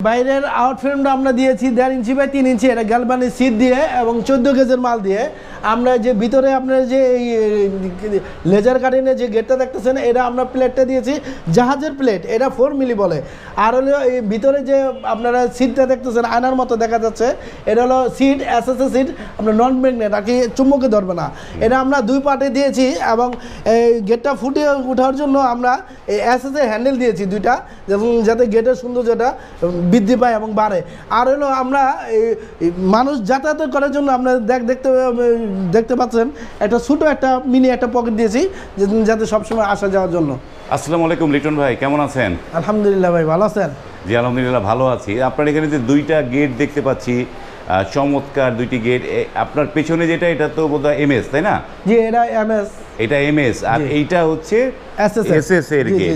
বাইরের আউট ফ্রেমটা আমরা দিয়েছি 1.5 ইঞ্চি বাই 3 ইঞ্চি, এটা গ্যালভানিক সিট দিয়ে এবং 14 গেজের মাল দিয়ে। আমরা যে ভিতরে আপনার যে এই লেজার কাটিংয়ের যে গেটটা দেখতেছেন, এটা আমরা প্লেটটা দিয়েছি জাহাজের প্লেট, এটা 4 মিলি বলে। আর হলো এই ভিতরে যে আপনারা সিটটা দেখতেছেন আয়নার মতো দেখা যাচ্ছে, এটা হলো সিট এসএসএ সিট, আপনার নন ম্যাগনেট আর কি, চুম্বকে ধরবে না। এটা আমরা 2 পার্টে দিয়েছি এবং এই গেটটা ফুটে ওঠার জন্য আমরা এই এসএসএ হ্যান্ডেল দিয়েছি 2টা, যাতে গেটের সৌন্দর্যটা বৃদ্ধি পায় এবং বাড়ে। আর হলো আমরা এই মানুষ যাতায়াত করার জন্য আপনার দেখতে পাচ্ছেন একটা ছোটো একটা মিনি একটা পকেট দিয়েছি, যাতে সবসময় আসা যাওয়ার জন্য। আসসালামু আলাইকুম লিটন ভাই, কেমন আছেন? আলহামদুলিল্লাহ ভাই, ভালো আছেন? জি আলহামদুলিল্লাহ ভালো আছি। আপনার এখানে যে 2টা গেট দেখতে পাচ্ছি, চমৎকার 2টি গেট। আপনার পেছনে যেটা, এটা তো বোধহয় এমএস, তাই না? জি, এটা এমএস। এটা এমএস আর এইটা হচ্ছে এসএস এর গেট।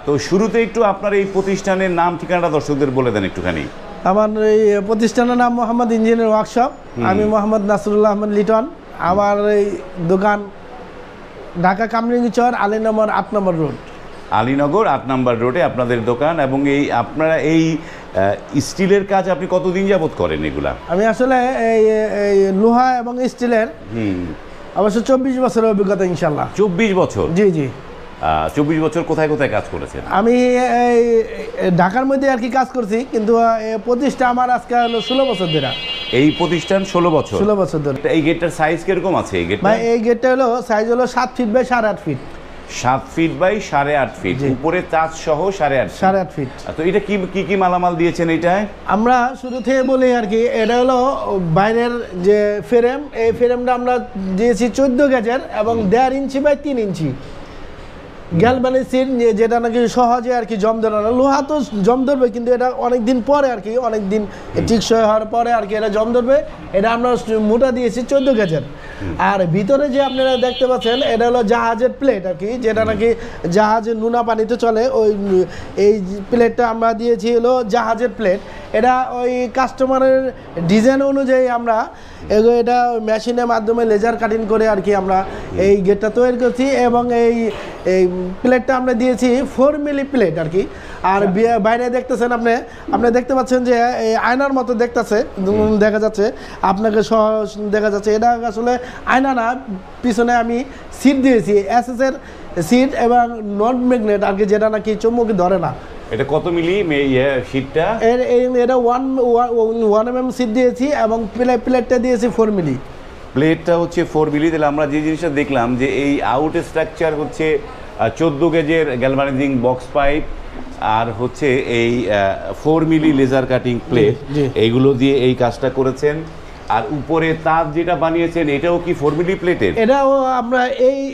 তো শুরুতে একটু আপনার এই প্রতিষ্ঠানের নাম ঠিকানাটা দর্শকদের বলে দেন একটুখানি। আমার এই প্রতিষ্ঠানের নাম মোহাম্মদ ইঞ্জিনিয়ার ওয়ার্কশপ। আমি মোহাম্মদ নাসরুল্লাহ আহমেদ লিটন। আমার এই দোকান ঢাকা কামরাঙ্গীরচর আলীনগর 8 নম্বর রোড। আলীনগর 8 নম্বর রোডে আপনাদের দোকান। এবং এই আপনারা এই স্টিলের কাজ আপনি কতদিন যাবত করেন এগুলা? আমি আসলে এই লোহা এবং স্টিলের অবশ্য 24 বছরের অভিজ্ঞতা ইনশাল্লাহ। 24 বছর? জি জি। 24 বছর কোথায় কোথায় কাজ করেছেন? আমি এই ঢাকার মধ্যে আর কি কাজ করছি, কিন্তু প্রতিষ্ঠা আমার আজকে হলো 16 বছর ধরে। এই প্রতিষ্ঠান 16 বছর? 16 বছর ধরে। এই গেটটার সাইজ কিরকম আছে? এই গেটটা, এই গেটটা হলো সাইজ হলো 7 feet by 8.5 feet. 7 feet by 8.5 feet, উপরে তাজ সহ 8.5 ফিট। তো এটা কি কি মালামাল দিয়েছেন এইটায়? আমরা শুরু থেকে বলি আর কি, এটা হলো বাইরের যে ফ্রেম, এই ফ্রেমটা আমরা দিয়েছি 14 গেজের এবং 1.5 inch by 3 inch galvanic seat, যেটা নাকি সহজে আর কি জম ধরে না। লোহা তো জম ধরবে, কিন্তু এটা অনেক দিন পরে আর কি, অনেক দিন টিকসই হওয়ার পরে আর কি এটা জম ধরবে। এটা আমরা মোটা দিয়েছি 14 গেজের। আর ভিতরে যে আপনারা দেখতে পাচ্ছেন, এটা হলো জাহাজের প্লেট আর কি, যেটা নাকি জাহাজের নোনা পানিতে চলে। ওই এই প্লেটটা আমরা দিয়েছি হলো জাহাজের প্লেট। এটা ওই কাস্টমারের ডিজাইন অনুযায়ী আমরা এটা মেশিনের মাধ্যমে লেজার কাটিং করে আর কি আমরা এই গেটটা তৈরি করছি। এবং এই প্লেটটা আমরা দিয়েছি 4 মিলি প্লেট আর কি। আর বাইরে দেখতেছেন আপনি দেখতে পাচ্ছেন যে এই আয়নার মতো দেখতেছে, দেখা যাচ্ছে আপনাকে দেখা যাচ্ছে। এটা আসলে আয়না না, পিছনে আমি সিট দিয়েছি এসএস এর সিট এবং নন ম্যাগনেট আর কি, যেটা নাকি চুম্বকে ধরে না। এটা কত মিলি শীটটা? এটা 1 mm সিট দিয়েছি এবং প্লেটটা দিয়েছি 4 মিলি। প্লেটটা হচ্ছে 4 মিলি। তাহলে আমরা যে জিনিসটা দেখলাম যে এই আউট স্ট্রাকচার হচ্ছে 14 গেজের গ্যালভানাইজিং বক্স পাইপ, আর হচ্ছে এই 4 মিলি লেজার কাটিং প্লেট, এইগুলো দিয়ে এই কাজটা করেছেন। আর উপরে তাজ যেটা বানিয়েছেন, এটাও কি 4 মিলি প্লেটের? এটাও আমরা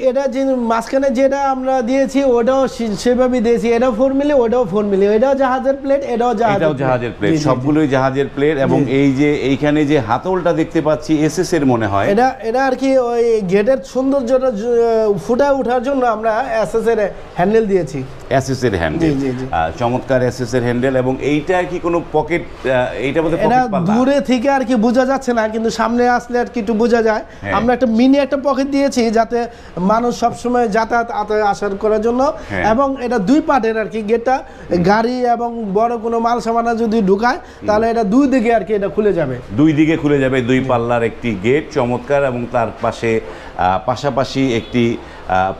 এটা যে মাঝখানে যেটা আমরা দিয়েছি ওটাও সেভাবে দিয়েছি। এটাও 4 মিলি, ওটাও 4 মিলি। এটাও জাহাজের প্লেট, এটাও জাহাজের প্লেট, সবগুলোই জাহাজের প্লেট। এবং এই যে এইখানে যে হাতলটা দেখতে পাচ্ছি এসএস এর মনে হয়, এটা আর কি ওই গেটের সৌন্দর্যটা ফুটে ওঠার জন্য আমরা এসএস এর হ্যান্ডেল দিয়েছি। এসএস এর হ্যান্ডেল, চমৎকার এসএস এর হ্যান্ডেল। এবং এইটা কি কোনো পকেট? এইটা বলতে পকেট পাল্লা? দূরে থেকে আর কি বোঝা যাচ্ছে না, কিন্তু সামনে আসলে আর কি একটু বোঝা যায়। আমরা একটা মিনি একটা পকেট দিয়েছি, যাতে মানুষ সবসময় যাতায়াত আসার করার জন্য। এবং এটা 2 পার্টের আর কি গেটটা, গাড়ি এবং বড় কোনো মাল সামানা যদি ঢুকায় তাহলে এটা 2 দিকে আর কি এটা খুলে যাবে। 2 দিকে খুলে যাবে, 2 পাল্লার একটি গেট, চমৎকার। এবং তার পাশাপাশি একটি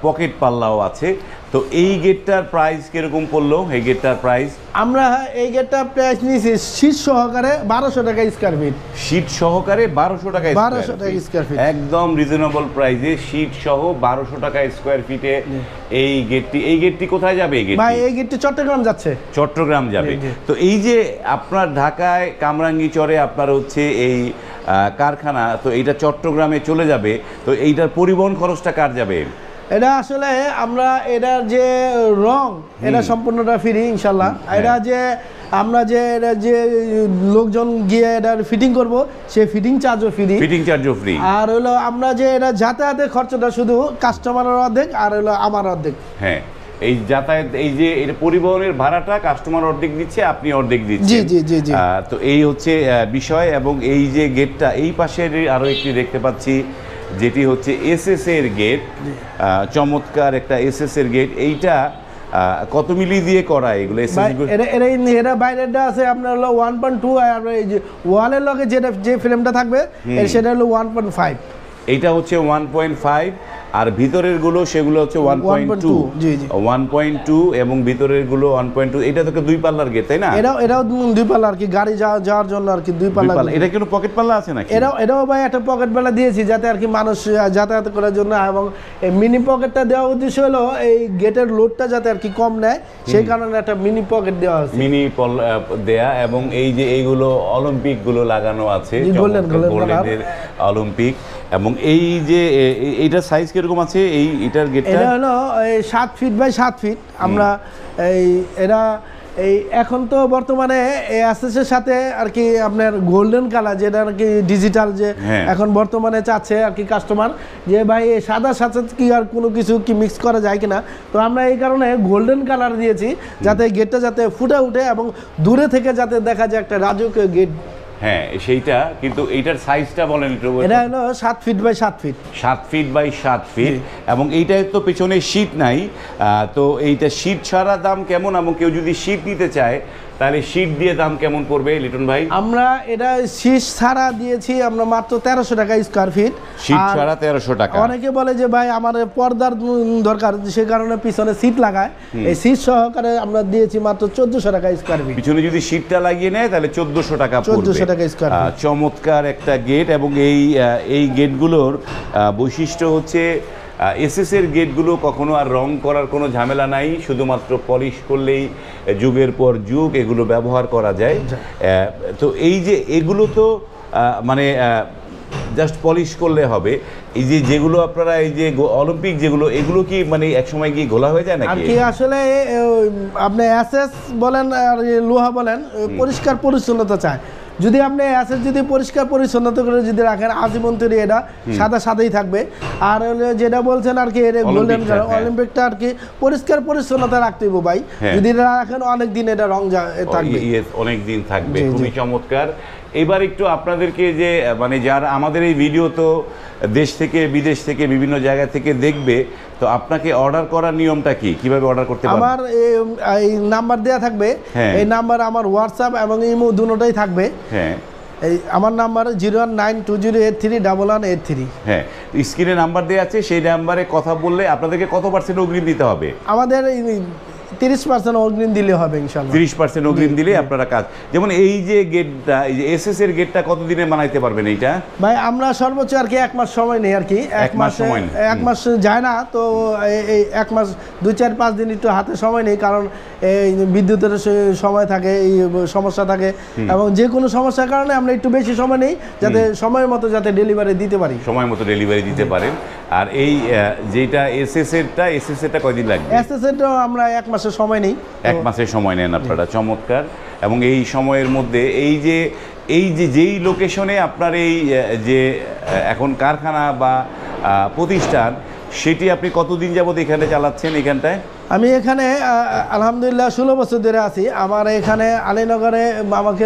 পকেট পাল্লাও আছে। তো এই গেটটার প্রাইস কিরকম পড়লো? এই গেটটার প্রাইস আমরা এই গেটটার প্রাইস নিয়েছি শীট সহকারে 1200 টাকা স্কয়ার ফিট। শীট সহকারে 1200 টাকা স্কয়ার ফিট, একদম রিজনেবল প্রাইসে শীট সহ 1200 টাকা স্কয়ার ফিটে এই গেটটি কোথায় যাবে? এই গেটটি চট্টগ্রাম যাচ্ছে। চট্টগ্রাম যাবে। তো এই যে আপনার ঢাকায় কামরাঙ্গীরচরে আপনার হচ্ছে এই কারখানা, তো এইটা চট্টগ্রামে চলে যাবে, তো এইটার পরিবহন খরচটা কার যাবে? এটা আসলে আমরা এটার যে রং, এটা সম্পূর্ণটা ফ্রি ইনশাল্লাহ। এটা যে আমরা যে লোকজন গিয়ে এটার ফিটিং করব, সে ফিটিং চার্জও ফ্রি। আর হলো আমরা যে এটা যাতায়াতের খরচটা শুধু কাস্টমারের অর্ধেক, আর হলো আমার অর্ধেক। হ্যাঁ, এই যাতায়াত, এই যে এটা পরিবহনের ভাড়াটা কাস্টমার অর্ধেক দিচ্ছে, আপনি অর্ধেক দিচ্ছেন। জি। তো এই হচ্ছে বিষয়। এবং এই যে গেটটা, এই পাশে আরো একটি দেখতে পাচ্ছি, যেটি হচ্ছে এসএস এর গেট, চমৎকার একটা এসএস এর গেট। এইটা কত মিলি দিয়ে করা এগুলো? এরা বাইরেটা আছে আপনার হলো 1.2, আর এই যে ওয়ালের লগে যে ফ্রেমটা থাকবে সেটা হলো 1.5। এইটা হচ্ছে 1.5, আর ভিতরের গুলো সেগুলো হচ্ছে 1.2। 1.2 এবং ভিতরের গুলো 1.2। এটা তো 2 পাল্লার গেট, তাই না? এটাও 2 পাল্লা আর কি, গাড়ি যাওয়ার জন্য আর কি 2 পাল্লা। এটা কি পকেট পাল্লা আছে নাকি? এটাও ভাই একটা পকেট পাল্লা দিয়েছি যাতে আর কি মানুষ যাতায়াত করার জন্য, এবং এই মিনি পকেটটা দেওয়া উদ্দেশ্য হলো এই গেটের লোডটা যাতে আর কি কম নেয়, সেই কারণে একটা মিনি পকেট দেওয়া আছে। মিনি দেয়া, এবং এই যে এইগুলো অলিম্পিক গুলো লাগানো আছে, গোল্ডেনের অলিম্পিক। এবং এই যে এইটার সাইজ কিরকম আছে এইটার গেটটা? এটা হলো 7 ফিট বাই 7 ফিট। আমরা এই এখন তো বর্তমানে এসএস এর সাথে আর কি আপনার গোল্ডেন কালার, যেটা আর কি ডিজিটাল, যে এখন বর্তমানে চাচ্ছে আর কি কাস্টমার যে ভাই সাদার সাথে কি আর কোনো কিছু কি মিক্স করা যায় কিনা, তো আমরা এই কারণে গোল্ডেন কালার দিয়েছি যাতে গেটটা যাতে ফুটে উঠে এবং দূরে থেকে যাতে দেখা যায় একটা রাজকীয় গেট। হ্যাঁ সেইটা, কিন্তু এইটার সাইজটা বলেন একটু। এটা হলো 7 feet by 7 feet. 7 feet by 7 feet. এবং এইটার তো পেছনে শীট নাই, তো এইটা শীট ছাড়া দাম কেমন, এবং কেউ যদি শীট নিতে চায় তাহলে শীট দিয়ে দাম কেমন পড়বে লিটন ভাই? আমরা এটা শীট ছাড়া দিয়েছি আমরা মাত্র 1300 টাকা স্কয়ার ফিট। শীট ছাড়া 1300 টাকা। অনেকে বলে যে ভাই আমার পর্দার দরকার, সে কারণে পিছনে সিট লাগায়, এই সিট সহকারে আমরা দিয়েছি মাত্র 1400 টাকা স্কয়ার ফিট। পিছনে যদি সিটটা লাগিয়ে নেয় তাহলে 1400 টাকা পড়বে। 1400 টাকা স্কয়ার ফিট। চমৎকার একটা গেট। এবং এই গেটগুলোর বৈশিষ্ট্য হচ্ছে এসএস এর গেটগুলো কখনো আর রং করার কোনো ঝামেলা নাই, শুধুমাত্র পলিশ করলেই যুগের পর যুগ এগুলো ব্যবহার করা যায়। তো এই যে এগুলো তো মানে জাস্ট পলিশ করলে হবে। এই যে যেগুলো আপনারা এই যে অলিম্পিক যেগুলো, এগুলো কি মানে একসময় গিয়ে ঘোলা হয়ে যায় নাকি? আসলে আপনি এসএস বলেন আর লোহা বলেন, পরিষ্কার পরিচ্ছন্নতা চায়। যদি আপনি অ্যাসেস যদি পরিষ্কার পরিচ্ছন্নতা করে যদি রাখেন, আজীবন তৈরি এটা সাদাই থাকবে। আর যেটা বলছেন আর কি এটা গোল্ডেন কালার অলিম্পিকটা আর কি পরিষ্কার পরিচ্ছন্নতা রাখতে হবে ভাই, যদি রাখেন অনেক দিন এটা রং থাকবে, অনেক দিন থাকবে। খুবই চমৎকার। এবার একটু আপনাদেরকে যে মানে যারা আমাদের এই ভিডিও তো দেশ থেকে বিদেশ থেকে বিভিন্ন জায়গা থেকে দেখবে, তো আপনাকে অর্ডার করার নিয়মটা কি, কিভাবে অর্ডার করতে পারবেন? আমার এই নাম্বার দেয়া থাকবে, এই নাম্বার আমার হোয়াটসঅ্যাপ এবং ইমো দুটোই থাকবে। হ্যাঁ, এই আমার নাম্বার 019208318183। হ্যাঁ, স্ক্রিনে নাম্বার দেওয়া আছে, সেই নাম্বারে কথা বললে আপনাদেরকে কত % অগ্রিম দিতে হবে? আমাদের 30% অগ্রিম দিলে হবে ইনশাআল্লাহ। 30% অগ্রিম দিলে আপনারা কাজ। যেমন এই যে গেটটা, এই যে এসএস এর গেটটা কতদিনে বানাইতে পারবেন এইটা? ভাই আমরা সর্বোচ্চ আর কি 1 মাস সময় নেই আর কি। 1 মাস যায় না, তো এই 1 মাস 2-4-5 দিন একটু হাতে সময় নেই, কারণ এই বিদ্যুতের সময় থাকে, এই সমস্যা থাকে, এবং যে কোনো সমস্যার কারণে আমরা একটু বেশি সময় নেই যাতে সময় মতো যাতে ডেলিভারি দিতে পারি, সময় মতো ডেলিভারি দিতে পারেন। আর এই যেটা এসএস এরটা কয়দিন লাগবে? এসএস এরটা আমরা 1 মাসের সময় নেই। 1 মাসের সময় নেন আপনারা। চমৎকার। এবং এই সময়ের মধ্যে যেই লোকেশনে আপনার এই যে এখন কারখানা বা প্রতিষ্ঠান, সেটি আপনি কতদিন যাবত এখানে চালাচ্ছেন? এখানটায় আমি এখানে আলহামদুলিল্লাহ 16 বছর ধরে আছি। আমার এখানে আলীনগরে আমাকে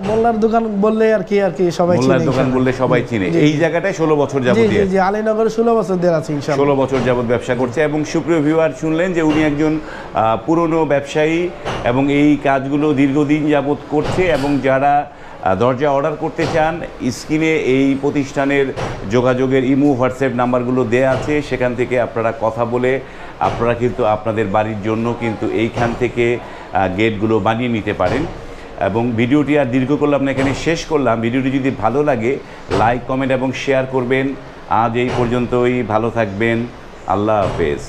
মোল্লার দোকান বললে আর কি সবাই চিনে। মোল্লার দোকান বললে সবাই চিনে। এই জায়গাটায় 16 বছর যাবত। জি, আলীনগরে 16 বছর ধরে আছি ইনশাআল্লাহ। 16 বছর যাবত ব্যবসা করছে। এবং সুপ্রিয় ভিউয়ার, শুনলেন যে উনি একজন পুরনো ব্যবসায়ী এবং এই কাজগুলো দীর্ঘদিন যাবত করছে। এবং যারা দরজা অর্ডার করতে চান, স্ক্রিনে এই প্রতিষ্ঠানের যোগাযোগের ইমো হোয়াটসঅ্যাপ নাম্বারগুলো দেয়া আছে, সেখান থেকে আপনারা কথা বলে আপনারা কিন্তু আপনাদের বাড়ির জন্য কিন্তু এইখান থেকে গেটগুলো বানিয়ে নিতে পারেন। এবং ভিডিওটি আর দীর্ঘ করলাম না, এখানে শেষ করলাম। ভিডিওটি যদি ভালো লাগে লাইক, কমেন্ট এবং শেয়ার করবেন। আজ এই পর্যন্তই। ভালো থাকবেন। আল্লাহ হাফেজ।